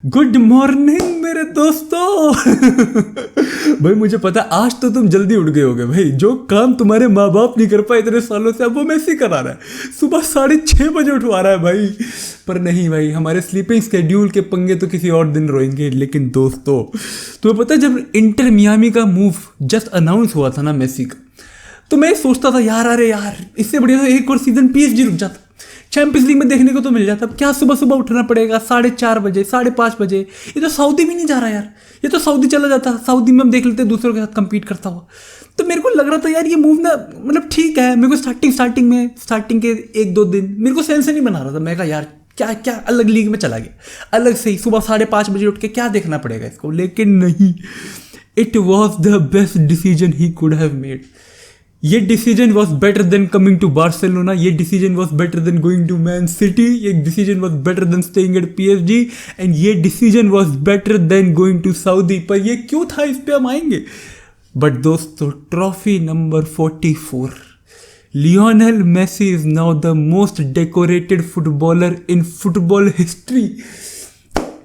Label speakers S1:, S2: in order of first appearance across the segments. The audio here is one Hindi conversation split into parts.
S1: गुड मॉर्निंग मेरे दोस्तों। भाई मुझे पता है आज तो तुम जल्दी उठ गए होगे भाई। जो काम तुम्हारे माँ बाप नहीं कर पाए इतने सालों से अब वो मेसी करा रहा है। सुबह 6:30 बजे उठवा रहा है भाई। पर नहीं भाई, हमारे स्लीपिंग स्केड्यूल के पंगे तो किसी और दिन रोएंगे। लेकिन दोस्तों तुम्हें पता है जब इंटर मियामी का मूव जस्ट अनाउंस हुआ था ना मेसी का, तो मैं सोचता था यार अरे यार इससे बढ़िया तो एक और सीजन पीएसजी रुक जाता, चैंपियंस लीग में देखने को तो मिल जाता। अब क्या सुबह सुबह उठना पड़ेगा 4:30 बजे 5:30 बजे। ये तो सऊदी भी नहीं जा रहा यार, ये तो सऊदी चला जाता, सऊदी में हम देख लेते दूसरों के साथ compete करता हुआ। तो मेरे को लग रहा था यार ये मूव ना मतलब ठीक है। मेरे को स्टार्टिंग के 1-2 दिन मेरे को सेंस नहीं बना रहा था। मैं कहा यार क्या क्या अलग लीग में चला गया, अलग से ही सुबह 5:30 बजे उठ के क्या देखना पड़ेगा इसको। लेकिन नहीं, it was the best decision he could have made. ये decision was better than coming to Barcelona, ये decision was better than going to Man City, ये decision was better than staying at PSG, and ये decision was better than going to Saudi. पर ये क्यों था इस पे हम आएंगे। बट दोस्तों trophy number 44, Lionel Messi is now the most decorated footballer in football history.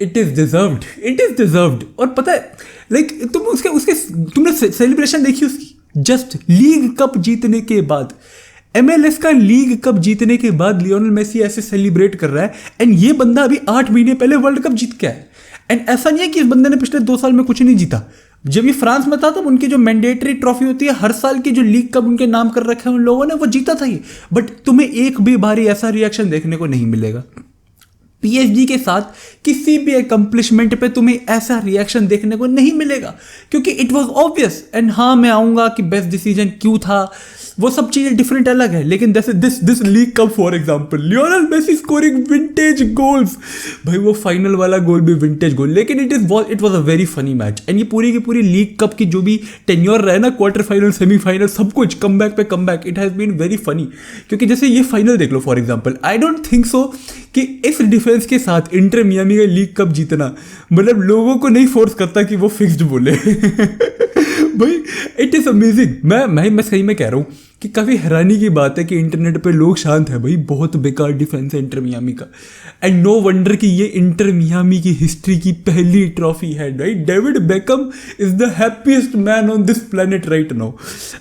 S1: It is deserved. और पता है लाइक तुमने सेलिब्रेशन देखी उसकी जस्ट लीग कप जीतने के बाद। MLS का लीग कप जीतने के बाद लियोनेल मेसी ऐसे सेलिब्रेट कर रहा है। एंड ये बंदा अभी 8 महीने पहले वर्ल्ड कप जीत के आया। एंड ऐसा नहीं है कि इस बंदे ने पिछले 2 साल में कुछ नहीं जीता। जब ये फ्रांस में था तब उनकी जो मैंडेटरी ट्रॉफी होती है हर साल की, जो लीग कप उनके नाम कर रखे हैं उन लोगों ने, वो जीता था ये। बट तुम्हें एक भी बारी ऐसा रिएक्शन देखने को नहीं मिलेगा। पीएसजी के साथ किसी भी अकम्पलिशमेंट पे तुम्हें ऐसा रिएक्शन देखने को नहीं मिलेगा, क्योंकि इट वाज ऑब्वियस। एंड हाँ मैं आऊँगा कि बेस्ट डिसीजन क्यों था, वो सब चीज़ें डिफरेंट अलग है। लेकिन जैसे this league cup for example, Lionel Messi scoring vintage goals. भाई वो फाइनल वाला गोल भी विंटेज गोल। लेकिन it was a very funny match. And ये पूरी की पूरी लीग कप की जो भी टेन्योर रहा ना, क्वार्टर फाइनल सेमीफाइनल सब कुछ कमबैक पे comeback, it has been very funny. क्योंकि जैसे ये फाइनल देख लो for example, I don't think so कि इस डिफेंस के साथ इंटर मियामी का लीग कप जीतना मतलब लोगों को नहीं फोर्स करता कि वो फिक्स्ड बोले। भाई इट इज़ अमेजिंग। मैं सही में कह रहा हूँ कि काफ़ी हैरानी की बात है कि इंटरनेट पे लोग शांत है। भाई बहुत बेकार डिफेंस है इंटर मियामी का। एंड नो वंडर कि ये इंटर मियामी की हिस्ट्री की पहली ट्रॉफी है। Right, David Beckham is the happiest man on this planet right now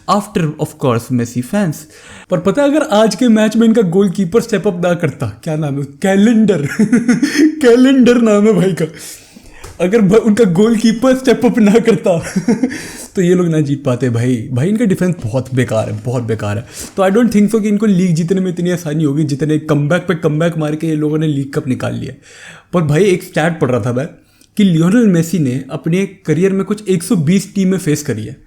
S1: after of course Messi fans. पर पता है अगर आज के मैच में इनका गोलकीपर स्टेप अप ना करता, क्या नाम है, कैलेंडर कैलेंडर नाम है भाई का, अगर उनका गोलकीपर स्टेप अप ना करता तो ये लोग ना जीत पाते। भाई इनका डिफेंस बहुत बेकार है। तो आई डोंट थिंक सो कि इनको लीग जीतने में इतनी आसानी होगी जितने कमबैक पे कमबैक मार के ये लोगों ने लीग कप निकाल लिया। पर भाई एक स्टैट पढ़ रहा था मैं कि लियोनेल मेसी ने अपने करियर में कुछ 120 टीमें फेस करी है।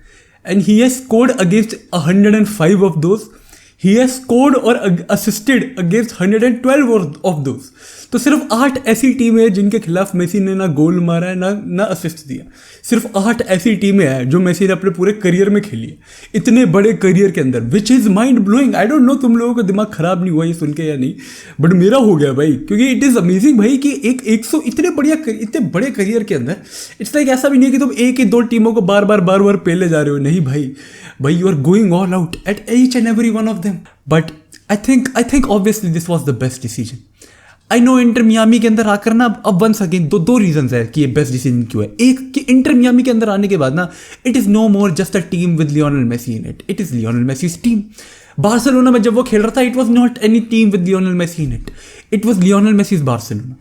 S1: And he has scored against 105 of those, he has scored और असिस्टेड अगेंस्ट 112 ऑफ दोज। तो सिर्फ 8 ऐसी टीमें हैं जिनके खिलाफ मेसी ने ना गोल मारा है ना असिस्ट दिया। सिर्फ 8 ऐसी टीमें हैं जो मेसी ने अपने पूरे करियर में खेली है, इतने बड़े करियर के अंदर, which is mind blowing. I don't know तुम लोगों का दिमाग खराब नहीं हुआ ये सुन के या नहीं, बट मेरा हो गया भाई। क्योंकि इट इज़ अमेजिंग भाई कि एक 100 इतने बड़े करियर के अंदर इट्स लाइक ऐसा भी नहीं है कि तुम एक ही 2 टीमों को बार बार पेले जा रहे हो। नहीं भाई you are going all out at each and every one of them. But I think obviously this was the best decision. I know Inter Miami के अंदर आकर ना अब वंस अगेन दो रीजंस है कि ये बेस्ट डिसीजन क्यों है। एक कि इंटर मियामी के अंदर आने के बाद ना it is no more just a team with Lionel Messi in it is Lionel Messi's team. Barcelona में जब वो खेल रहा था it was not any team with Lionel Messi in it was Lionel Messi's Barcelona.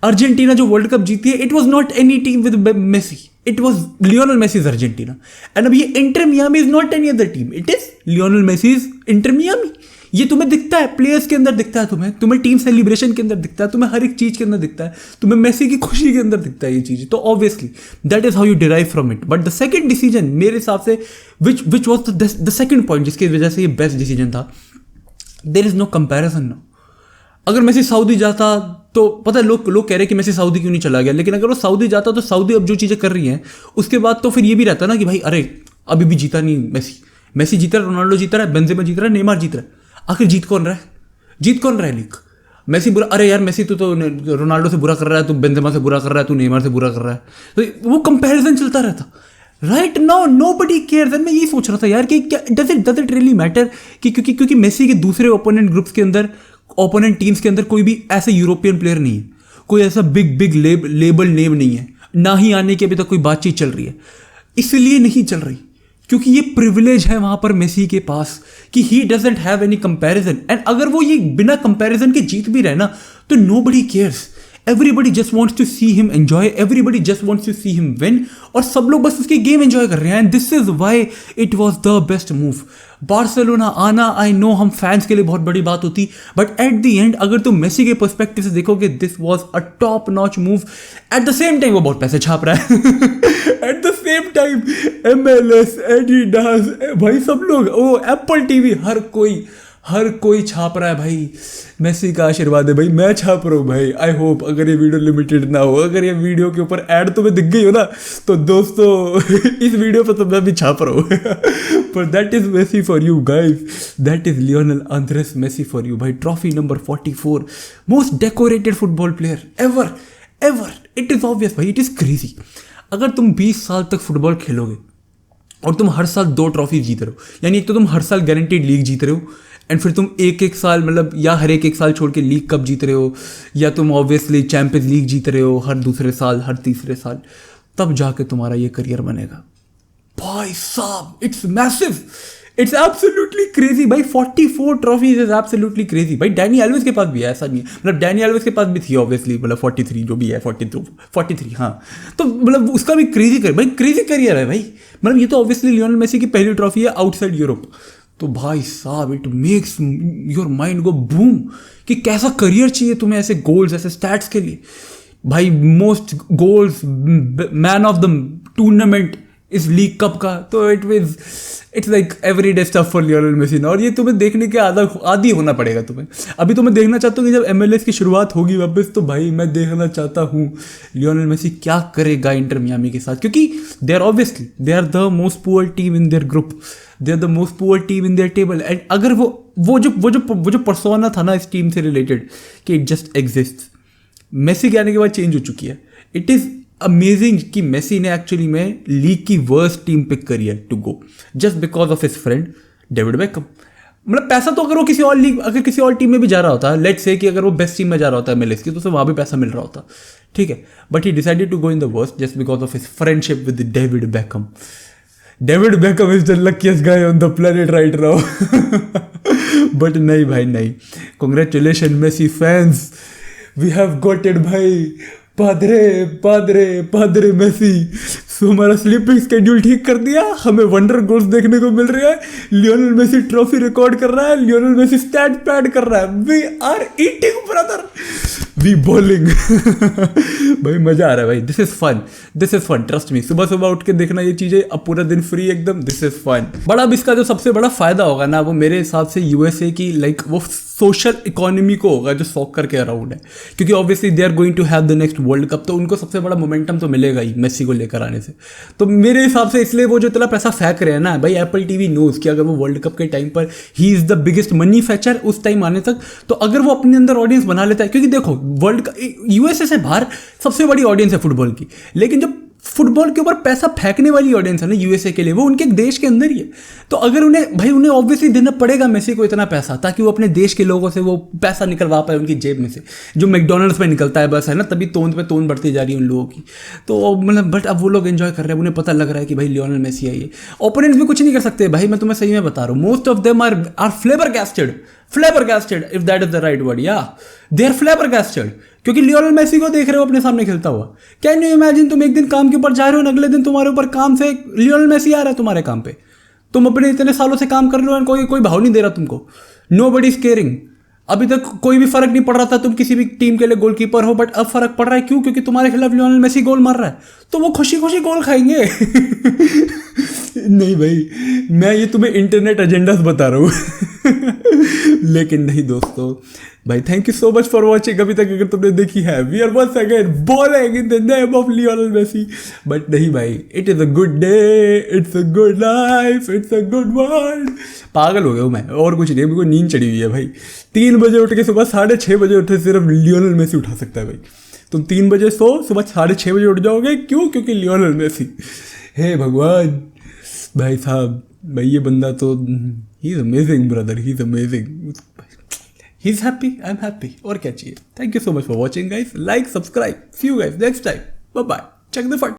S1: Argentina जो वर्ल्ड कप जीती है it was not any team with Messi, it was Lionel Messi's Argentina. And अब ये Inter Miami is not any other team, it is Lionel Messi's inter Miami. ये तुम्हें दिखता है, प्लेयर्स के अंदर दिखता है, तुम्हें टीम सेलिब्रेशन के अंदर दिखता है, तुम्हें हर एक चीज़ के अंदर दिखता है, तुम्हें मेसी की खुशी के अंदर दिखता है ये चीज़। तो obviously that is how you derive from it. But the second decision मेरे हिसाब से which was the second point जिसकी वजह से ये बेस्ट डिसीजन था, there is no comparison now. अगर मेसी सऊदी जाता तो पता है लोग कह रहे हैं कि मेसी सऊदी क्यों नहीं चला गया, लेकिन अगर वो सऊदी जाता तो सऊदी अब जो चीज़ें कर रही हैं उसके बाद तो फिर ये भी रहता ना कि भाई अरे अभी भी जीता नहीं मेसी जीत रहा है, रोनाल्डो जीत रहा है, बेंजेमा जीत रहा है, नेमार जीत रहा है, आखिर जीत कौन रहा है लीग। मेसी बुरा, अरे यार मेसी तो रोनाल्डो से बुरा कर रहा है, तू बेंजेमा से बुरा कर रहा है, तू नेमार से बुरा कर रहा है, तो वो कंपैरिजन चलता रहता। Right now nobody cares. मैं यही सोच रहा था यार कि क्या डज इट रियली मैटर कि क्योंकि मेसी के दूसरे ओपोनेंट ग्रुप्स के अंदर, ओपोनेंट टीम्स के अंदर कोई भी ऐसे यूरोपियन प्लेयर नहीं है, कोई ऐसा बिग लेबल नेम नहीं है, ना ही आने की अभी तक कोई बातचीत चल रही है। इसलिए नहीं चल रही क्योंकि ये प्रिविलेज है वहां पर मेसी के पास कि he doesn't have any comparison. And अगर वो ये बिना कंपैरिजन के जीत भी रहे ना तो nobody cares, everybody just wants to see him enjoy, everybody just wants to see him win, और सब लोग बस उसकी गेम एंजॉय कर रहे हैं। And this is why it was the best move. Barcelona आना, आई नो हम फैंस के लिए बहुत बड़ी बात होती, बट एट द एंड अगर तुम मेसी के पर्सपेक्टिव से देखोगे this was a top notch move. At the same time वो बहुत पैसे छाप रहा है at the same time MLS, Adidas, भाई सब लोग, ओ एप्पल टीवी, हर कोई छाप रहा है भाई। मेसी का आशीर्वाद है भाई, मैं छाप रहा हूँ भाई। आई होप अगर ये वीडियो लिमिटेड ना हो, अगर ये वीडियो के ऊपर ऐड तुम्हें दिख गई हो ना तो दोस्तों इस वीडियो पर तो मैं भी छाप रहा हूँ पर that is Messi for you guys, that is Lionel Andres Messi for you भाई। Trophy number 44, most decorated football player ever. It is obvious भाई, इट इज क्रेजी। अगर तुम 20 साल तक फुटबॉल खेलोगे और तुम हर साल 2 ट्रॉफी जीत रहे हो, यानी एक तो तुम हर साल गारंटीड लीग जीत रहे हो, एंड फिर तुम एक साल मतलब या हर एक साल छोड़ के लीग कप जीत रहे हो, या तुम ऑब्वियसली चैंपियंस लीग जीत रहे हो हर दूसरे साल, हर तीसरे साल, तब जाके तुम्हारा ये करियर बनेगा भाई साहब। It's massive, it's absolutely crazy भाई। 44 ट्रॉफीज इज एब्सोल्युटली क्रेजी भाई। डैनी एल्वेस के पास भी है, ऐसा नहीं है, मतलब डैनी एल्वेस के पास भी थी ऑब्वियसली, मतलब 43 जो भी है, 43 हाँ, तो मतलब उसका भी क्रेजी करियर है भाई। मतलब ये तो ऑब्वियसली लियोनेल मेसी की पहली ट्रॉफी है आउटसाइड यूरोप, तो भाई साहब it makes your mind go boom कि कैसा करियर चाहिए तुम्हें ऐसे गोल्स, ऐसे स्टैट्स के लिए भाई। Most goals, man of the tournament इस लीग कप का, तो it's like every day stuff for Lionel Messi ना। और ये तुम्हें देखने के आदी होना पड़ेगा तुम्हें। अभी तो मैं देखना चाहता हूँ कि जब MLS की शुरुआत होगी वापस, तो भाई मैं देखना चाहता हूँ लियोनेल मेसी क्या करेगा इंटर मियामी के साथ, क्योंकि they are the most poor team in their group, they are the most poor team in their table. And अगर वो जो पर्सोना था ना इस टीम से रिलेटेड कि इट जस्ट एग्जिस्ट, मेसी के आने के बाद चेंज हो चुकी है। इट इज़ अमेजिंग कि मेसी ने एक्चुअली में लीग की वर्स्ट टीम पिक करी है to go just because of his friend David Beckham. मतलब पैसा तो अगर वो किसी और टीम में भी जा रहा होता, लेट्स से कि अगर वो बेस्ट टीम में जा रहा होता MLS की, तो उसे वहाँ भी पैसा मिल रहा होता, ठीक है, but he decided to go in the worst just because of his friendship with David Beckham. David Beckham is the luckiest guy on the planet right now but नहीं भाई नहीं, congratulation Messi fans, we have got it भाई। पादरे मेसी, सो हमारा स्लीपिंग स्केड्यूल ठीक कर दिया, हमें वंडर गोल्स देखने को मिल रहा है, लियोनेल मेसी ट्रॉफी रिकॉर्ड कर रहा है, लियोनेल मेसी स्टैट पैड कर रहा है, we are eating brother, we balling भाई मजा आ रहा है भाई। This is fun, trust me. सुबह उठ के देखना ये चीजें, अब पूरा दिन फ्री एकदम, दिस इज फन। बड़ा अब इसका जो सबसे बड़ा फायदा होगा ना, वो मेरे हिसाब से USA की लाइक वो सोशल इकोनॉमी को होगा जो सॉकर के अराउंड है, क्योंकि obviously they are going to have the next world cup, तो उनको सबसे बड़ा मोमेंटम तो मिलेगा ही मेसी को लेकर आने से। तो मेरे हिसाब से इसलिए वो जो इतना पैसा फेंक रहे हैं ना भाई, एप्पल टीवी नोज कि अगर वो वर्ल्ड कप के टाइम पर he is the biggest money Fechner उस टाइम आने तक, तो अगर वो अपने अंदर ऑडियंस बना लेता है, क्योंकि देखो वर्ल्ड USA से बाहर सबसे बड़ी ऑडियंस है फुटबॉल की, लेकिन जब फुटबॉल के ऊपर पैसा फेंकने वाली ऑडियंस है ना USA के लिए, वो उनके देश के अंदर ही है। तो अगर उन्हें ऑब्वियसली देना पड़ेगा मेसी को इतना पैसा, ताकि वो अपने देश के लोगों से वो पैसा निकलवा पाए उनकी जेब में से, जो मैकडोनल्ड्स में निकलता है बस, है ना, तभी तोंद पे तोंद बढ़ती जा रही है उन लोगों की। तो मतलब बट अब वो लोग एंजॉय कर रहे हैं, उन्हें पता लग रहा है कि भाई लियोनेल मेसी है ये। ओपोनेंट्स भी कुछ नहीं कर सकते भाई, मैं तुम्हें सही में बता रहा हूँ, most of them are flabbergasted if that is the right word, yeah, they are flabbergasted, क्योंकि लियोनेल मेसी को देख रहे हो अपने सामने खेलता हुआ। कैन यू इमेजिन, तुम एक दिन काम के ऊपर जा रहे हो, अगले दिन तुम्हारे ऊपर काम से लियोनेल मेसी आ रहा है तुम्हारे काम पे, तुम अपने इतने सालों से काम कर रहे हो, कोई भाव नहीं दे रहा तुमको, नोबडी इज केयरिंग। अभी तक कोई भी फर्क नहीं पड़ रहा था तुम किसी भी टीम के लिए गोलकीपर हो, बट अब फर्क पड़ रहा है, क्यों? क्योंकि तुम्हारे खिलाफ लियोनेल मेसी गोल मार रहा है, तो वो खुशी खुशी गोल खाएंगे नहीं भाई, मैं ये तुम्हें इंटरनेट एजेंडास बता रहा हूँ लेकिन नहीं दोस्तों भाई, thank you so much for watching. अभी तक अगर तुमने देखी है, we are once again balling in the name of Lionel Messi, but नहीं भाई, it is a good day, it's a good life, it's a good world. पागल हो गया हूँ मैं, और कुछ नहीं, मेरे को नींद चढ़ी हुई है भाई। 3 बजे उठ के सुबह 6:30 बजे उठे, सिर्फ लियोनेल मेसी उठा सकता है भाई। तुम 3 बजे सो, सुबह 6:30 बजे उठ जाओगे, क्यों? क्योंकि लियोनेल मेसी। हे भगवान भाई साहब, भाई ये बंदा तो he is amazing brother, he is amazing. He is happy, I am happy, और क्या चाहिए। Thank you so much for watching guys, like subscribe, see you guys next time, bye bye, चक द फट।